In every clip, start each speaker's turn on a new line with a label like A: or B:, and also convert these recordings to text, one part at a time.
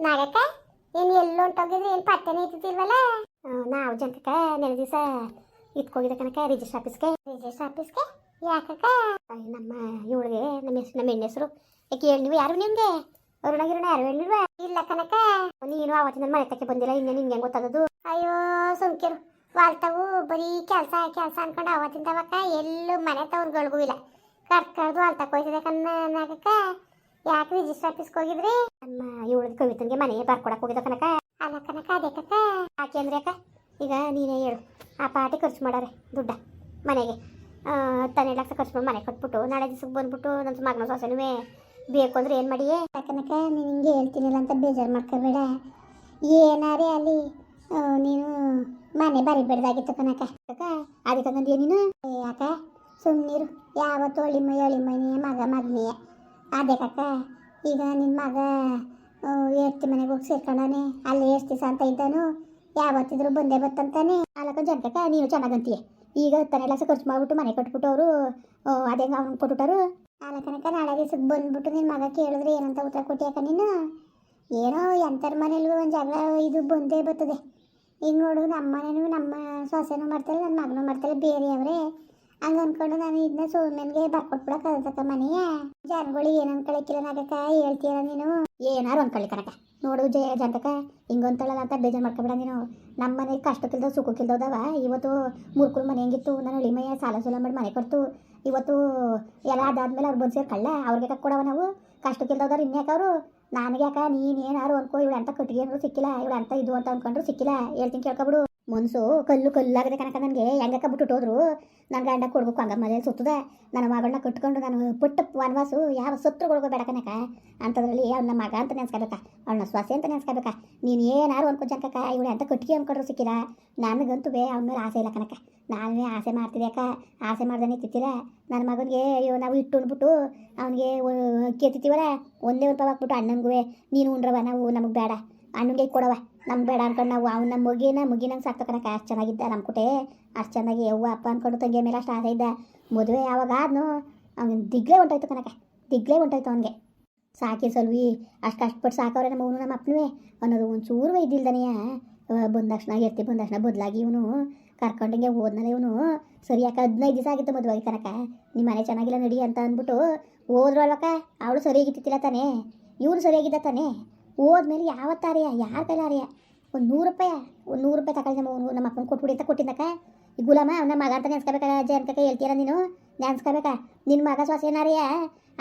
A: ನಾಗಕ್ಕ ಏನು ಎಲ್ಲೋ ಹೊಂಟೋಗಿದ್ರಿ ಏನು ಪತ್ತೆನೇ ಇದ್ದಿಲ್ವಲ್ಲ. ನಾವು ಜನಕ ನೆನೆ ದಿವಸ ಇಟ್ಕೋಗಿದ್ದ ಕನಕ ರಿಜಿಸ್ಟರ್ ಆಫೀಸ್ಗೆ ಯಾಕಕ್ಕ ನಮ್ಮ ಇವಳಿಗೆ ನಮ್ಮ ಹೆಣ್ಣು ಹೆಸರು ಯಾಕೆ ಹೇಳಿ ನೀವು ಯಾರು ನಿಮ್ಗೆ ಅರುಣಗಿರೋಣ ಯಾರು ಹೇಳಿಲ್ವ ಇಲ್ಲ ಕನಕ ನೀನು ಆವತ್ತಿನ ಮನೆ ತಕ್ಕೆ ಬಂದಿಲ್ಲ ಇನ್ನೇ ನಿಮ್ಗೆ ಹೆಂಗೆ ಗೊತ್ತಾದದು. ಅಯ್ಯೋ ಸುಮ್ಕಿರು ವಾಲ್ತಾವು ಬರೀ ಕೆಲಸ ಕೆಲಸ ಅನ್ಕೊಂಡು ಆವತ್ತಿಂದವಕ್ಕ ಎಲ್ಲೂ ಮನೆ ತವ್ರುಗಳಿಗೂ ಇಲ್ಲ ಕರ್ದು ವಾಲ್ತಕ್ಕೆ ಹೋಯ್ತದೆ ನಾಗಕ್ಕ. ಯಾಕೆ ರಿಜಿಸ್ಟರ್ ಆಫೀಸ್ಗೆ ಹೋಗಿದ್ರಿ? ನಮ್ಮ ಇವಳಿಗೆ ಕವಿತನಿಗೆ ಮನೆ ಬರ್ಕೊಡಕ್ಕೆ ಹೋಗಿದ್ದ ಕನಕ. ಅಲ್ಲ ಕನಕ ಅದೇ ಕಕ್ಕ ಯಾಕೆ ಅಂದ್ರೆ ಅಕ್ಕ ಈಗ ನೀನೇ ಹೇಳು ಆ ಪಾರ್ಟಿ ಖರ್ಚು ಮಾಡಾರೆ ದುಡ್ಡ ಮನೆಗೆ 10 ಲಕ್ಷ ಖರ್ಚು ಮಾಡಿ ಮನೆ ಕಟ್ಬಿಟ್ಟು ನಾಳೆ ದಿವ್ಸಕ್ಕೆ ಬಂದ್ಬಿಟ್ಟು ನನ್ನ ಮಗನ ಸೊಸೆನೂ ಬೇಕು ಅಂದ್ರೆ ಏನು ಮಾಡಿ ಕನಕ ನೀನು ಹಿಂಗೆ ಹೇಳ್ತೀನಿಲ್ಲ ಅಂತ ಬೇಜಾರು ಮಾಡ್ಕೋಬೇಡ. ಏನಾರೇ ಅಲ್ಲಿ ನೀನು ಮನೆ ಬರಿಬೇಡ್ದಾಗಿತ್ತು ಕನಕ ಅಕ್ಕ ಅದಕ್ಕಂದ್ರೆ ನೀನು ಯಾಕ ಸುಮ್ಮನಿರು ಯಾವತ್ತು ಎಳಿಮೈನೇ ಮಗನೇ ಅದೇ ಕಕ್ಕ. ಈಗ ನಿನ್ನ ಮಗ ಏರ್ತಿ ಮನೆಗೆ ಹೋಗಿ ಸೇರ್ಕೊಂಡಾನೆ ಅಲ್ಲಿ ಎಷ್ಟು ದಿವಸ ಅಂತ ಇದ್ದಾನು ಯಾವತ್ತಿದ್ರು ಬಂದೇ ಬತ್ತಂತಾನೆ. ಅಲ್ಲಕ್ಕ ಜನಕ ನೀನು ಚೆನ್ನಾಗಂತೀಯ ಈಗ 10 ಲಕ್ಷ ಖರ್ಚು ಮಾಡಿಬಿಟ್ಟು ಮನೆ ಕಟ್ಬಿಟ್ಟು ಅವರು ಅದೇ ಅವ್ನು ಕೊಟ್ಬಿಟ್ಟರು. ಅಲ್ಲಕ್ಕನಕ ನಾಳೆ ದಿವ್ಸಕ್ಕೆ ಬಂದ್ಬಿಟ್ಟು ನಿನ್ನ ಮಗ ಕೇಳಿದ್ರೆ ಏನಂತ ಉತ್ತರ ಕೊಟ್ಟಿಯಾಕ ನೀನು? ಏನೋ ಎಂಥರ ಮನೇಲಿ ಒಂದು ಜಾಗ ಇದು ಬಂದೇ ಬರ್ತದೆ. ಈಗ ನೋಡು ನಮ್ಮ ಮನೇನು ನಮ್ಮ ಸೊಸೆನೂ ಮಾಡ್ತಾರೆ ನನ್ನ ಮಗನೂ ಮಾಡ್ತಾರೆ ಬೇರೆಯವ್ರೆ ಹಂಗೆ ಅಂದ್ಕೊಂಡು ನಾನು ಇದನ್ನ ಸೋಮ್ಯನ್ಗೆ ಬರ್ಕೊಟ್ಬಿಡಕ್ಕೆ ಅದಕ್ಕ ಮನೆಯ ಜನಗಳು ಏನು ಅನ್ಕೊಳಕ್ಕಿಲ್ಲ ನಾಗಕ್ಕ ಹೇಳ್ತೀರ ನೀನು ಏನಾರು ಅನ್ಕೊಳ್ಳಿ ಕನಕ. ನೋಡು ಜನಕ ಹಿಂಗೊಂತಳಲ್ಲ ಅಂತ ಬೇಜಾರು ಮಾಡ್ಕೊಬೇಡ ನೀನು. ನಮ್ಮ ಮನೆಗೆ ಕಷ್ಟಕ್ಕಿಲ್ದವ ಸುಖಕ್ಕಿಲ್ದವ ಇವತ್ತು ಮೂರ್ಕುಳು ಮನೆ ಹೆಂಗಿತ್ತು ನಾನು ಅಳಿಮಯ್ಯ ಸಾಲ ಮಾಡಿ ಮನೆ ಕೊಡ್ತು ಇವತ್ತು ಎಲ್ಲ ಅದಾದ್ಮೇಲೆ ಅವ್ರು ಬಂದು ಸೇರ್ಕಳ್ಳ ಅವ್ರಿಗೆ ಕೊಡವ ನಾವು ಕಷ್ಟಕ್ಕಿಲ್ದವ್ರು ಇನ್ಯಾಕೆ ಅವರು ನನಗೆ ಯಾಕ ನೀನೇನಾರು ಅನ್ಕೋ ಇವಳು ಅಂತ ಕಟ್ಟಿಗೆ ಅಂದ್ರೂ ಸಿಕ್ಕಿಲ್ಲ ಇವಳು ಅಂತ ಇದು ಅಂತ ಅಂದ್ಕೊಂಡ್ರು ಸಿಕ್ಕಿಲ್ಲ ಹೇಳ್ತೀನಿ ಕೇಳ್ಕೊಬಿಡು. ಮನ್ಸು ಕಲ್ಲಾಗದೆ ಕನಕ ನನಗೆ ಹೆಂಗಕ್ಕ ಬಿಟ್ಟು ಹೋದ್ರು ನನ್ನ ಗಂಡ ಕೊಡ್ಬೇಕು ಹಂಗ ಮನೇಲಿ ಸುತ್ತದ ನನ್ನ ಮಗಳನ್ನ ಕಟ್ಕೊಂಡು ನಾನು ಪುಟ್ಟ ವನವಾಸು ಯಾವ ಸತ್ರುಗಳಿಗೂ ಬೇಡ ಕನಕ ಅಂಥದ್ರಲ್ಲಿ ಅವ್ನ ಮಗ ಅಂತ ನೆನ್ಸ್ಕೋಬೇಕಾ ಅವಳನ್ನ ಸ್ವಾಸೆ ಅಂತ ನೆನ್ಸ್ಕೋಬೇಕಾ. ನೀನು ಏನಾರು ಅನ್ಕೊ ಜನಕ ಇವಳು ಅಂತ ಕಟ್ಟಿಗೆ ಅಂದ್ಕೊಂಡ್ರು ಸಿಕ್ಕಿಲ್ಲ ನನಗಂತೂ ಅವನ ಮೇಲೆ ಆಸೆ ಇಲ್ಲ ಕನಕ. ನಾನೇ ಆಸೆ ಮಾಡ್ತಿದ್ದೆ ಅಕ್ಕ ಆಸೆ ಮಾಡ್ದೇ ತಿತ್ತಿಲ್ಲ ನನ್ನ ಮಗನಿಗೆ ಅಯ್ಯೋ ನಾವು ಇಟ್ಟು ಉಂಡ್ಬಿಟ್ಟು ಅವನಿಗೆ ಅಕ್ಕಿ ಎತ್ತಿತೀವಲ್ಲ ಒಂದೇ ಒಂದು ಪಾವ ಹಾಕ್ಬಿಟ್ಟು ಅಣ್ಣನಿಗೂ ನೀನು ಉಂಡ್ರವ ನಾವು ನಮಗೆ ಬೇಡ ಅಣ್ಣನಿಗೆ ಕೊಡವ ನಮ್ಗೆ ಬೇಡ ಅನ್ಕೊಂಡು ನಾವು ಅವ್ನ ಮುಗಿನಂಗೆ ಸಾಕ್ತ ಕನಕ ಅಷ್ಟು ಚೆನ್ನಾಗಿದ್ದ ನಮ್ಮ ಕುಟೆ ಅಷ್ಟು ಚೆನ್ನಾಗಿ ಅವ್ವ ಅಪ್ಪ ಅಂದ್ಕೊಂಡು ತಂಗಿ ಮೇಲೆ ಅಷ್ಟು ಆಸೆ ಇದ್ದ. ಮದುವೆ ಯಾವಾಗ ಆದ್ನು ಅವ್ನು ದಿಗ್ಲೇ ಹೊಂಟೋಯ್ತು ಕನಕ ದಿಗ್ಲೇ ಹೊಂಟೋಯ್ತು ಅವನಿಗೆ ಸಾಕಿ ಸಲ್ವಿ ಅಷ್ಟು ಕಷ್ಟಪಟ್ಟು ಸಾಕವ್ರೆ ನಮ್ಮ ಅವನು ನಮ್ಮ ಅಪ್ಪನೂ ಅನ್ನೋದು ಒಂಚೂರು ಇದ್ದಿಲ್ದನೆಯ ಬಂದಕ್ಷಣ ಎತ್ತಿ ಬಂದಕ್ಷಣ ಬದಲಾಗಿ ಇವನು ಕರ್ಕೊಂಡಂಗೆ ಹೋದ್ನಲ್ಲ ಇವನು ಸರಿ ಯಾಕೆ 15 ದಿವಸ ಆಗಿತ್ತು ಮದುವೆ ಕನಕ. ನಿಮ್ಮ ಮನೆ ಚೆನ್ನಾಗಿಲ್ಲ ನಡಿ ಅಂತ ಅಂದ್ಬಿಟ್ಟು ಹೋದ್ರು ಅಲ್ವಕ್ಕ. ಅವಳು ಸರಿಯಾಗಿತ್ತಿಲ್ಲ ತಾನೇ ಇವನು ಸರಿಯಾಗಿದ್ದ ತಾನೇ. ಹೋದ್ಮೇಲೆ ಯಾವತ್ತಾರೆಯ ಯಾರ ಕೈಲಾರೆಯ ಒಂದು 100 ರೂಪಾಯಿ ತಗೊಳ್ಳಿ ನಮ್ಮ ಅಪ್ಪನ ಕೊಟ್ಬಿಡಿ ಅಂತ ಕೊಟ್ಟಿದ್ದಕ್ಕ. ಈ ಗುಲಾಮ ಅವನ ಮಗ ಅಂತ ನೆನ್ಸ್ಕೋಬೇಕಾ ಜನಕ ಹೇಳ್ತೀರ ನೀನು ನೆನ್ಸ್ಕೋಬೇಕಾ? ನಿನ್ನ ಮಗ ಸೊಸೆನಾರಿಯ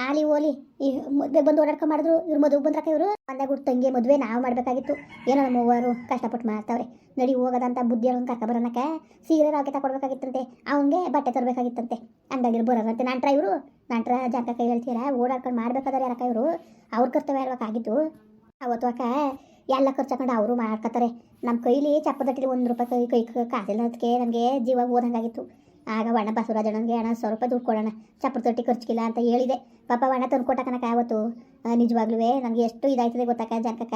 A: ಆಲಿ ಓಲಿ ಈ ಮದುವೆ ಬಂದು ಓಡಾಡ್ಕೊಂಡು ಮಾಡಿದ್ರು ಇವ್ರು ಮದುವೆ ಬಂದ್ರಕ್ಕ ಇವರು ಅಂದಾಗ ಹುಟ್ಟು ತಂಗಿ ಮದುವೆ ನಾವು ಮಾಡಬೇಕಾಗಿತ್ತು. ಏನೋ ನಮ್ಮ ಅವ್ವರು ಕಷ್ಟಪಟ್ಟು ಮಾಡ್ತಾವ್ರೆ ನಡಿ ಹೋಗೋದಂತ ಬುದ್ಧಿ ಅವ್ನು ಕರ್ಕೊಬರೋನಕ್ಕ. ಸೀರೆ ರಾಕೆ ತಗೊಡ್ಬೇಕಾಗಿತ್ತಂತೆ ಅವನಿಗೆ ಬಟ್ಟೆ ತರಬೇಕಾಗಿತ್ತಂತೆ ಹಂಗಾಗಿರು ಬರೋರಂತೆ ನಂಟ್ರ ಇವರು ನಂಟ್ರ ಜನಕ ಕೈ ಹೇಳ್ತೀರ ಓಡಾಡ್ಕೊಂಡು ಮಾಡ್ಬೇಕಾದ್ರೆ ಯಾರಕ್ಕ ಇವರು ಅವ್ರ ಕರ್ತವ್ಯ ಇರಬೇಕಾಗಿತ್ತು. ಅವತ್ತು ಅಕ್ಕ ಎಲ್ಲ ಖರ್ಚು ಹಾಕೊಂಡು ಅವರು ಮಾಡ್ಕೊತಾರೆ. ನಮ್ಮ ಕೈಲಿ ಚಪ್ಪದಟ್ಟಿಲಿ 1 ರೂಪಾಯಿ ಕೈ ಕಾಸಿಲ್ಲ ಅದಕ್ಕೆ ನನಗೆ ಜೀವ ಓದಂಗಾಗಿತ್ತು. ಆಗ ವಣ್ಣ ಬಸವರಾಜಣ್ಣನಿಗೆ 100 ರೂಪಾಯಿ ದುಡ್ಡು ಕೊಡೋಣ ಚಪ್ಪದ ತೊಟ್ಟಿ ಖರ್ಚಿಗಿಲ್ಲ ಅಂತ ಹೇಳಿದೆ. ಪಾಪ ವಣ್ಣ ತಂದು ಕೊಟ್ಟ ಕನಕ ಅವತ್ತು ನಿಜವಾಗ್ಲೂ ನನಗೆ ಎಷ್ಟು ಇದಾಯ್ತದೆ ಗೊತ್ತಕ್ಕ ಜನಕ.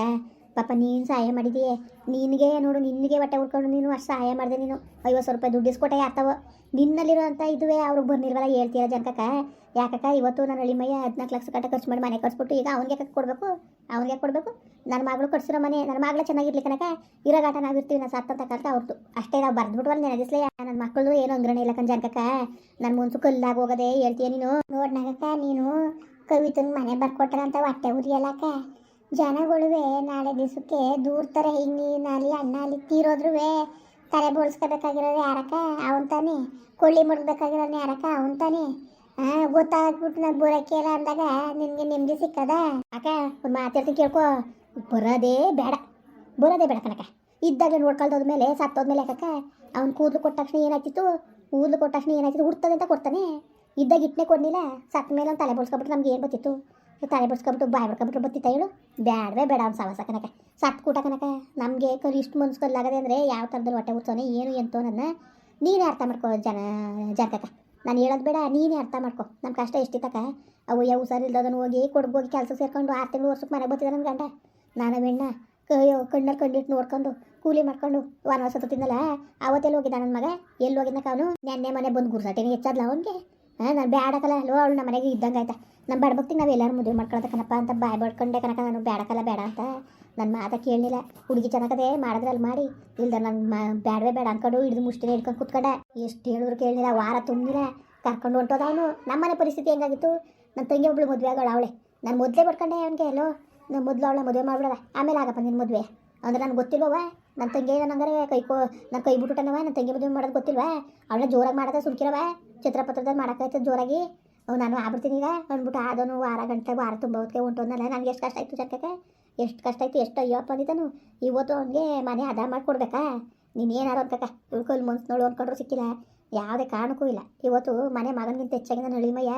A: ಪಾಪ ನೀನು ಸಹಾಯ ಮಾಡಿದೀಯೇ ನಿನಗೆ ನೋಡು ನಿನಗೆ ಹೊಟ್ಟೆ ಉಳ್ಕೊಂಡು ನೀನು ಅಷ್ಟು ಸಹಾಯ ಮಾಡಿದೆ. ನೀನು 50 ರೂಪಾಯಿ ದುಡ್ಡು ಇಸ್ಕೊಟ್ಟೆ ಯಾತವ ನಿನ್ನಲ್ಲಿರೋ ಅಂತ ಇದುವೇ ಅವ್ರಿಗೆ ಬರ್ನಿಲ್ವಲ್ಲ ಹೇಳ್ತೀರ ಜನಕ. ಯಾಕಕ್ಕ ಇವತ್ತು ನಾನು ಅಳಿಮಯ್ಯ 14 ಲಕ್ಷ ಗಂಟೆ ಖರ್ಚು ಮಾಡಿ ಮನೆ ಕಟ್ಸ್ಬಿಟ್ಟು ಈಗ ಅವ್ನಿಗೆ ಕೊಡಬೇಕು ನನ್ನ ಮಗಳು ಕಟ್ಸಿರೋ ಮನೆ ನನ್ನ ಮಗಳ ಚೆನ್ನಾಗಿರ್ಲಿ ಕನಕ ಇರೋ ಗಾಟ ನಾವಿರ್ತೀವಿ ನಾವು ಸತ್ತಂತ ಕಾಲಕ್ಕೆ ಅವ್ರದ್ದು ಅಷ್ಟೇ ನಾವು ಬರ್ದ್ಬಿಟ್ವಲ್ಲ ನೆನದಿಸ್ಲೇ ನನ್ನ ಮಕ್ಕಳು ಏನೋ ಅಂಗ್ರಣ ಇಲ್ಲ ಕಣ್ ಜನಕಕ್ಕ. ನನ್ನ ಮುನ್ಸು ಕಲ್ಲಾಗಿ ಹೋಗೋದೆ ಹೇಳ್ತೀಯ ನೀನು ನೋಡ್ನಾಗಕ್ಕ. ನೀನು ಕವಿತನ ಮನೆ ಬರ್ಕೊಟ್ರ ಅಂತ ಹೊಟ್ಟೆ ಉರಿಯಲ್ಲಕ್ಕ ಜನಗಳುವೆ ನಾಳೆ ದಿವಸಕ್ಕೆ ದೂರ್ತಾರೆ. ಹಿಂಗೆ ನೀನು ಅಲ್ಲಿ ಅಣ್ಣ ಅಲ್ಲಿ ತೀರೋದ್ರೂ ತಲೆ ಬೋಳ್ಸ್ಕೋಬೇಕಾಗಿರೋದು ಯಾರಕ್ಕ ಅವನ್ ತಾನೆ. ಕೊಳ್ಳಿ ಮುಡ್ಬೇಕಾಗಿರೋದು ಯಾರಕ್ಕ ಅವನ್ ತಾನೆ. ಗೊತ್ತಾಗ್ಬಿಟ್ಟು ನಾನು ಬರೋಕೆ ಇಲ್ಲ ಅಂದಾಗ ನಿನಗೆ ನೆಮ್ಮದಿ ಸಿಕ್ಕದ ಅಕ್ಕ. ಒಂದು ಮಾತಾಡ್ತೀನಿ ಕೇಳ್ಕೊ ಬರೋದೇ ಬೇಡ ಕನಕ. ಇದ್ದಾಗ ನೋಡ್ಕೊಳ್ದೋದ್ಮೇಲೆ ಸತ್ತೋದ್ಮೇಲೆ ಯಾಕಕ್ಕ ಅವ್ನು ಕೂದಲು ಕೊಟ್ಟ ತಕ್ಷಣ ಏನಾಯ್ತಿತ್ತು ಹುಡ್ತದೆ ಅಂತ ಕೊಡ್ತಾನೆ. ಇದ್ದಾಗ ಇಟ್ಟನೆ ಕೊಡಲಿಲ್ಲ ಸತ್ತ ಮೇಲೆ ಒಂದು ತಲೆ ಬೋಳ್ಸ್ಕೊಬಿಟ್ಟು ನಮ್ಗೆ ಏನು ಗೊತ್ತಿತ್ತು ತಲೆ ಬಿಡ್ಸ್ಕೊಬಿಟ್ಟು ಬಾಯಿ ಬಿಡ್ಕೊಬಿಟ್ಟು ಬತ್ತಿತ್ತ ಹೇಳು ಬೇಡ ಅವ್ನು ಸವಾಸ ಕನಕ ಸತ್ತು ಕೂಟ ಕನಕ. ನಮಗೆ ಇಷ್ಟು ಮನ್ಸು ಕಲ್ಲಾಗದೆ ಅಂದರೆ ಯಾವ ಥರದಲ್ಲಿ ಹೊಟ್ಟೆ ಉರ್ಸೋನೆ ಏನು ಎಂತೋ ನನ್ನ ನೀನೇ ಅರ್ಥ ಮಾಡ್ಕೋ ಜನಕ. ನಾನು ಹೇಳೋದು ಬೇಡ ನೀನೇ ಅರ್ಥ ಮಾಡ್ಕೊ ನಮ್ಮ ಕಷ್ಟ ಎಷ್ಟಿತ್ತಕ್ಕ. ಅವು ಯಾವ ಹುಷಾರಿಲ್ದದನ್ನು ಹೋಗಿ ಕೊಡ್ಗೋಗಿ ಕೆಲಸ ಸೇರ್ಕೊಂಡು 6 ತಿಂಗಳು ವರ್ಷಕ್ಕೆ ಮನೆಗೆ ಬರ್ತಿದ್ದ ನನ್ನ ಗಂಡ. ನಾನು ಬೆಣ್ಣ ಕಣ್ಣಲ್ಲಿ ಕಂಡಿಟ್ಟು ನೋಡ್ಕೊಂಡು ಕೂಲಿ ಮಾಡ್ಕೊಂಡು ವನವಾಸ ತಿನ್ನಲ್ಲ ಅವತ್ತೆಲ್ಲಿ ಹೋಗಿದ್ದ ನನ್ನ ಮಗ ಎಲ್ಲಿ ಹೋಗಿದ್ದಕ್ಕ ಅವನು ನೆನ್ನೆ ಮನೆ ಬಂದು ಗುರ್ಸಾಟೇನೆ ಹೆಚ್ಚಾದ್ಲ ಅವನಿಗೆ. ನಾನು ಬೇಡಕಲ್ಲ ಅಲ್ವ ಅವಳು ನಮ್ಮ ಮನೆಗೆ ಇದ್ದಂಗೆ ಆಯ್ತಾ ನಮ್ಮ ಬಡಬಕ್ತಿಗೆ ನಾವು ಎಲ್ಲರೂ ಮದುವೆ ಮಾಡ್ಕೊಳತ್ತ ಕಣಪ್ಪ ಅಂತ ಬಾಯ್ ಬಡ್ಕೊಂಡೆ ಕನಕ. ನಾನು ಬೇಡ ಅಂತ ನನ್ನ ಮಾತ ಕೇಳಲಿಲ್ಲ. ಹುಡುಗಿ ಚೆನ್ನಾಗದೆ ಮಾಡಿದ್ರಲ್ಲಿ ಮಾಡಿ ಇಲ್ದ ನನ್ನ ಬೇಡವೇ ಬೇಡ ಅನ್ಕೊಂಡು ಹಿಡಿದು ಮುಷ್ಟಿನೇ ಹಿಡ್ಕೊಂಡು ಕುತ್ಕೊಂಡೆ. ಎಷ್ಟು ಹೇಳಿದ್ರು ಕೇಳಲಿಲ್ಲ, ವಾರ ತುಂಬಿಲ್ಲ ಕರ್ಕೊಂಡು ಹೊಂಟೋದ ಅವನು. ನಮ್ಮನೆ ಪರಿಸ್ಥಿತಿ ಹೆಂಗಾಗಿತ್ತು, ನನ್ನ ತಂಗಿ ಒಬ್ಳು ಮದುವೆ ಆಗೋಳು ಅವಳೆ. ನಾನು ಮೊದಲೇ ಬಡ್ಕೊಂಡೆ ಅವನಿಗೆ ಎಲ್ಲೋ ನಾನು ಮೊದಲು ಅವಳ ಮದುವೆ ಮಾಡ್ಬಿಡೋದ, ಆಮೇಲೆ ಆಗಪ್ಪ ನಿನ್ನ ಮದುವೆ ಅಂದ್ರೆ ನನಗೆ ಗೊತ್ತಿಲ್ವವ. ನನ್ನ ತಂಗಿ ನನಗರೆ ನನ್ನ ಕೈ ಬಿಟ್ಟುಟನವ. ನನ್ನ ತಂಗಿ ಮದುವೆ ಮಾಡೋದು ಗೊತ್ತಿಲ್ವಾ? ಅವಳನ್ನ ಜೋರಾಗಿ ಮಾಡೋದ ಸುಮ್ಕಿರವ, ಚಿತ್ರಪತ್ರದಲ್ಲಿ ಮಾಡೋಕ್ಕಾಯ್ತದೆ ಜೋರಾಗಿ. ನಾನು ಆಗ್ಬಿಡ್ತೀನಿ ಈಗ ಅಂದ್ಬಿಟ್ಟು ಅದನ್ನು ವಾರ ತುಂಬ ಹೊತ್ತಿಗೆ ಹೊಂಟೋದ್ನಲ್ಲ. ನನಗೆ ಎಷ್ಟು ಕಷ್ಟ ಆಯಿತು ಜನಕ್ಕೆ, ಎಷ್ಟು ಕಷ್ಟ ಆಯಿತು, ಎಷ್ಟು ಅಯ್ಯಪ್ಪ ಅಂದಿದ್ದಾನು. ಇವತ್ತು ಅವನಿಗೆ ಮನೆ ಆಧಾರ ಮಾಡಿಕೊಡ್ಬೇಕಾ? ನೀನು ಏನಾರು ಅನ್ಕಕ್ಕ ಉಳ್ಕೊಲ್ ಮನ್ಸು ಅಂದ್ಕೊಂಡ್ರು ಸಿಕ್ಕಿಲ್ಲ, ಯಾವುದೇ ಕಾರಣಕ್ಕೂ ಇಲ್ಲ. ಇವತ್ತು ಮನೆ ಮಗನಿಗಿಂತ ಹೆಚ್ಚಾಗಿ ನಾನು ಅಳಿಮಯ್ಯ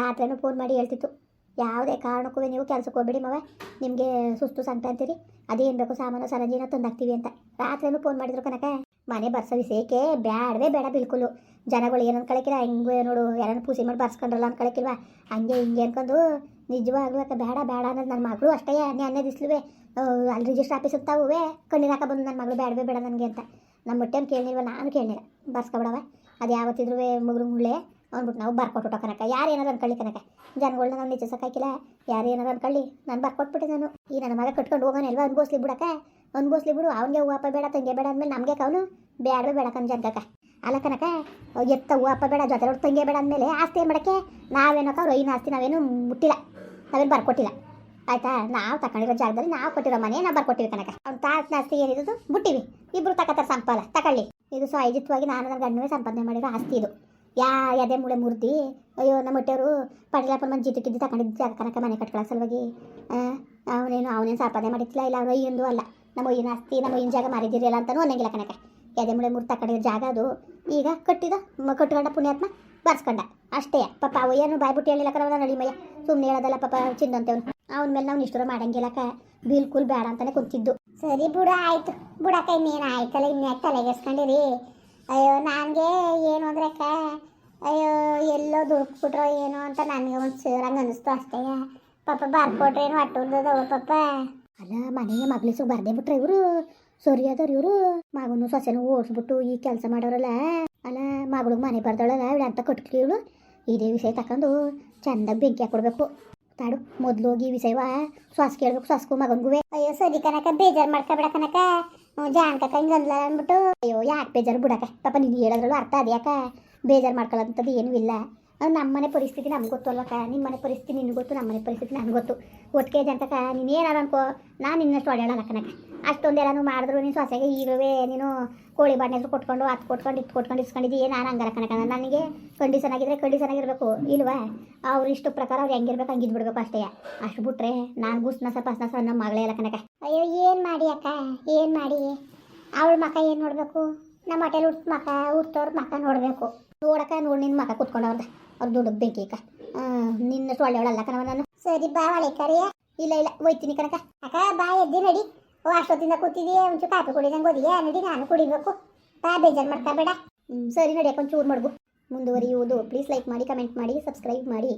A: ರಾತ್ರಿನೂ ಫೋನ್ ಮಾಡಿ ಹೇಳ್ತಿತ್ತು, ಯಾವುದೇ ಕಾರಣಕ್ಕೂ ನೀವು ಕೆಲಸಕ್ಕೆ ಹೋಗ್ಬೇಡಿ ಮವ, ನಿಮಗೆ ಸುಸ್ತು ಸಂಕಟ ಅಂತೀರಿ, ಅದೇನು ಬೇಕು ಸಾಮಾನು ಸರಂಜಿನ ತಂದಾಕ್ತೀವಿ ಅಂತ ರಾತ್ರಿನೂ ಫೋನ್ ಮಾಡಿದ್ರು ಕನಕ. ಮನೆ ಬರ್ಸೋ ವಿಷಯಕ್ಕೆ ಬೇಡವೇ ಬೇಡ ಬಿಲ್ಕುಲು. ಜನಗಳು ಏನು ಅನ್ಕೊಳಕಿಲ್ಲ, ಹಿಂಗೆ ನೋಡು ಯಾರನ್ನ ಪೂಸಿ ಮಾಡಿ ಬರ್ಸ್ಕೊಂಡ್ರಲ್ಲ ಅನ್ಕೊಳಕಿಲ್ವಾ, ಹಂಗೆ ಹಿಂಗೆ ಅನ್ಕೊಂಡು ನಿಜವಾಗ್ಲೂ ಬೇಡ ಬೇಡ ಅನ್ನೋದು. ನನ್ನ ಮಗಳು ಅಷ್ಟೇ ನೆನ್ನೆ ದಿಸ್ಲುವೆ ಅಲ್ಲಿ ರಿಜಿಸ್ಟ್ರ್ ಆಫೀಸ್ ಇರ್ತಾವೆ ಕಣ್ಣಿನ ಹಾಕ ಬಂದು ನನ್ನ ಮಗಳು ಬೇಡವೇ ಬೇಡ ನನಗೆ ಅಂತ. ನಮ್ಮ ಹೊಟ್ಟೆನ ಕೇಳಲಿಲ್ವ, ನಾನು ಕೇಳಲಿಲ್ಲ, ಬರ್ಸ್ಕೊಬಿಡವ ಅದು ಯಾವತ್ತಿದ್ರು ಮುಗ್ರು ಮುಳ್ಳೆ ಅಂದ್ಬಿಟ್ಟು ನಾವು ಬರ್ಕೊಟ್ಟು ಕನಕ. ಯಾರು ಏನಾರು ಅನ್ಕೊಳ್ಳಿ ಕನಕ, ಜನಗಳನ್ನ ನಾವು ನಿಜ ಸಾಕಾಕಿಲ್ಲ, ಯಾರು ಏನಾರು ಅನ್ಕೊಳ್ಳಿ, ನಾನು ಬರ್ಕೊಟ್ಬಿಟ್ಟೆ. ನಾನು ಈ ನನ್ನ ಮಗ ಕಟ್ಕೊಂಡು ಹೋಗೋಣ ಅಲ್ವಾ, ಅನ್ಬೋಸ್ಲಿ ಬಿಡಕ್ಕ, ಅನ್ಬೋಸ್ಲಿ ಬಿಡು. ಅವ್ನಿಗೆ ಹೂವಪ್ಪ ಬೇಡ ತಂಗಿ ಬೇಡ ಅಂದಮೇಲೆ ನಮಗೆ ಅವನು ಬೇಡವೇ ಬೇಡ ಕನ್ ಜನಕ ಅಲ್ಲ ಕನಕ. ಎತ್ತ ಹೂವಪ್ಪ ಬೇಡ ಜೊತೆ ತಂಗಿ ಬೇಡ ಅಂದಮೇಲೆ ಆಸ್ತಿ ಏನು ಮಾಡೋಕ್ಕೆ ನಾವೇನಕ್ಕ ಅವ್ರು ಐನ ಆಸ್ತಿ ನಾವೇನು ಮುಟ್ಟಿಲ್ಲ, ನಾವೇನು ಬರ್ಕೊಟ್ಟಿಲ್ಲ ಆಯಿತಾ. ನಾವು ತಗೊಂಡಿರೋ ಜಾಗದಲ್ಲಿ ನಾವು ಕೊಟ್ಟಿರೋ ಮನೆ ನಾವು ಬರ್ಕೊಟ್ಟಿವಿ ಕನಕ. ಅವ್ನು ತಾತ ಆಸ್ತಿ ಏನಿದ್ದು ಬಿಟ್ಟಿವಿ, ಇಬ್ಬರು ತಗೋತಾರೆ ಸಂಪಾಲ ತಗೊಳ್ಳಿ. ಇದು ಸ್ವಯಜಿತವಾಗಿ ನಾನು ನನ್ನ ಗಂಡನೇ ಸಂಪಾದನೆ ಮಾಡಿರೋ ಆಸ್ತಿ ಇದು. ಎದೆ ಮೂಳೆ ಮುರ್ದಿ ಅಯ್ಯೋ ನಮ್ಮ ಹೊಟ್ಟೆಯವರು ಪಡಿಲಪ್ಪನ ಮಂದಿ ಜಿತ್ತಿದ್ದು ತಗೊಂಡಿದ್ದು ಜಾಗ ಕನಕ ಮನೆ ಕಟ್ಕೊಳ್ಳೋ ಸಲುವಾಗಿ. ಅವನೇನು ಸಂಪಾದನೆ ಮಾಡಿತ್ತಿಲ್ಲ, ಇಲ್ಲ ಅವ್ರು ಒಯ್ಯೊಂದು ಅಲ್ಲ, ನಮ್ಮ ಒಯ್ಯಿನ ಆಸ್ತಿ ನಮ್ಮ ಒಯ್ಯಿನ ಜಾಗ ಮಾರಿದಿರಲ್ಲ ಅಂತಲೂ ಅನ್ನಂಗಿಲ್ಲ ಕನಕ. ಎದೆ ಮೂಳೆ ಮುರ್ದು ತಗೊಂಡಿರೋ ಜಾಗ ಅದು, ಈಗ ಕಟ್ಕೊಂಡ ಪುಣ್ಯಾತ್ಮ ಬರ್ಸ್ಕೊಂಡ ಅಷ್ಟೇ. ಪಾಪ ಅವ ಏನು ಬಾಯ್ಬಿಟ್ಟು ಹೇಳಿಲ್ಲ ಕರವ ನಳಿಮಯ್ಯ, ಸುಮ್ಮನೆ ಹೇಳೋದಲ್ಲ ಪಾಪ ಚಿನ್ನಂತೇವನು. ಅವನ ಮೇಲೆ ನಾವು ನಿಷ್ಠುರ ಮಾಡಂಗಿಲ್ಲಕ್ಕ, ಬಿಲ್ಕುಲ್ ಬೇಡ ಅಂತಾನೆ ಕುಂತಿದ್ದು. ಸರಿ ಬಿಡ ಆಯ್ತು ಬಿಡಕ್ಕ, ಇನ್ನೇನು ಆಯ್ತಲ್ಲ, ಇನ್ಯಾಕೆ ತಲೆಗೆಸ್ಕೊಂಡಿರಿ. ಅಯ್ಯೋ ನನಗೆ ಏನು ಅಂದ್ರೆ ಅಕ್ಕ, ಅಯ್ಯೋ ಎಲ್ಲೋ ದುಡ್ಬಿಟ್ರೋ ಏನೋ ಅಂತ ನನಗೆ ಒಂದು ಸೇರಂಗೆ ಅನ್ನಿಸ್ತು ಅಷ್ಟೇ. ಪಾಪ ಬರ್ಕೊಟ್ರೇನು ಅಟ್ಟುರ್ದವ ಪಾಪ. ಅಲ್ಲ ಮನೆಗೆ ಮಗಳಿಸು ಬರ್ದೇ ಬಿಟ್ರೆ ಇವರು ಸರಿಯಾದವ್ರು ಇವರು. ಮಗನು ಸೊಸೆನೂ ಓಡಿಸ್ಬಿಟ್ಟು ಈ ಕೆಲಸ ಮಾಡೋರಲ್ಲ. ಅಲ್ಲ ಮಗಳಿಗೆ ಮನೆ ಬರ್ದವಳಲ್ಲ ಇವಳು ಅಂತ ಕಟ್ಕಿ ಇವಳು. ಇದೇ ವಿಷಯ ತಗೊಂಡು ಚೆಂದಾಗಿ ಬೆಂಕಿ ಹಾಕೊಡ್ಬೇಕು. ತಾಡು ಮೊದಲು ಹೋಗಿ ಈ ವಿಷಯವ ಶ್ವಾಸ ಕೇಳ್ಬೇಕು, ಶ್ವಾಸಕ್ಕೂ ಮಗನಿಗೂ. ಅಯ್ಯೋ ಸರಿ ಕನಕ, ಬೇಜಾರು ಮಾಡ್ಕೊಬೇಡ ಕನಕ, ಜಾನ್ಕಕ್ಕ ಹಿಂಗಲ್ಲ ಅಂದ್ಬಿಟ್ಟು. ಅಯ್ಯೋ ಯಾಕೆ ಬೇಜಾರು ಬಿಡಕ್ಕ, ಪಾಪ ನೀನು ಹೇಳೋದ್ರಲ್ಲೂ ಅರ್ಥ ಅದ್ಯಾಕ, ಬೇಜಾರು ಮಾಡ್ಕೊಳ್ಳೋಂಥದ್ದು ಏನೂ ಇಲ್ಲ. ನಮ್ಮನೆ ಪರಿಸ್ಥಿತಿ ನಮ್ಗೆ ಗೊತ್ತು ಅಲ್ವಕ್ಕ, ನಿಮ್ಮ ಮನೆ ಪರಿಸ್ಥಿತಿ ನಿನ್ಗೆ ಗೊತ್ತು, ನಮ್ಮನೆ ಪರಿಸ್ಥಿತಿ ನನಗೆ ಗೊತ್ತು. ಒಟ್ಟಿಗೆ ಜನಕ ನೀನು ಏನಾರು ಅನ್ಕೋ, ನಾನು ನಿನ್ನಷ್ಟು ಒಳ್ಳೆಯಲ್ಲ ಕನಕ. ಅಷ್ಟೊಂದೆಲ್ಲನೂ ಮಾಡಿದ್ರು ನೀನು ಸೊಸೆಗೆ ಈಗಲೇ ನೀನು ಕೋಳಿ ಬಾಡಿನ ಹೆಸರು ಕೊಟ್ಕೊಂಡು ಅದು ಕೊಟ್ಕೊಂಡು ಇದು ಕೊಟ್ಕೊಂಡು ಇಸ್ಕೊಂಡಿದ್ದೀವಿ. ನಾನು ಹಂಗಾರ ಕನಕ, ನನಗೆ ಕಂಡೀಷನ್ ಆಗಿದ್ರೆ ಕಂಡೀಷನ್ ಆಗಿರಬೇಕು ಇಲ್ವಾ? ಅವ್ರು ಇಷ್ಟು ಪ್ರಕಾರ ಅವ್ರು ಹೆಂಗಿರ್ಬೇಕು ಹಂಗಿದ್ದು ಬಿಡ್ಬೇಕು ಅಷ್ಟೇ. ಅಷ್ಟು ಬಿಟ್ರೆ ನಾನು ಗುಸ್ನಸ ಪಸ್ನಸ ನಮ್ಮ ಮಗಳೇ ಇಲ್ಲ ಕನಕ. ಅಯ್ಯೋ ಏನು ಮಾಡಿ ಅಕ್ಕ, ಏನು ಮಾಡಿ ಅವಳ ಮಕ್ಕ ಏನು ನೋಡಬೇಕು, ನಮ್ಮ ಹೋಟೆಲ್ ಹುಟ್ಟೋರ್ ಮಕ್ಕ ನೋಡಬೇಕು. ನೋಡಕ್ಕ ನೋಡಿ ನಿನ್ನ ಮಕ್ಕ ಕುತ್ಕೊಂಡವ್ರದ ಅವ್ರು ದುಡ್ಡು ಬೆಂಕಿ ಅಕ್ಕ. ನಿನ್ನಷ್ಟು ಒಳ್ಳೆಯವಳಲ್ಲ ಕಣವ ನಾನು. ಸರಿ ಬಾ ಒಳ್ಳೆ ಕರಿಯ. ಇಲ್ಲ ಹೋಯ್ತೀನಿ ಕನಕ. ಅಕ್ಕ ಬಾ ಎದ್ದಿ ನಡಿ, ಅಷ್ಟೊತ್ತಿಂದ ಕೂತಿದ್ದೀಯ, ಒಂಚೂರು ಕಾಫಿ ಕುಡಿದಂಗೆ ಓದಿಯಾ ನಡಿ, ನಾನು ಕುಡಿಬೇಕು. ಬಾ ಬೇಜಾರು ಮಾಡ್ಕೋಬೇಡ. ಸರಿ ನಡಿ, ಯಾಕೊಂಚೂರು ಮಡಗು ಮುಂದುವರಿಯುವುದು. ಪ್ಲೀಸ್ ಲೈಕ್ ಮಾಡಿ, ಕಮೆಂಟ್ ಮಾಡಿ, ಸಬ್ಸ್ಕ್ರೈಬ್ ಮಾಡಿ.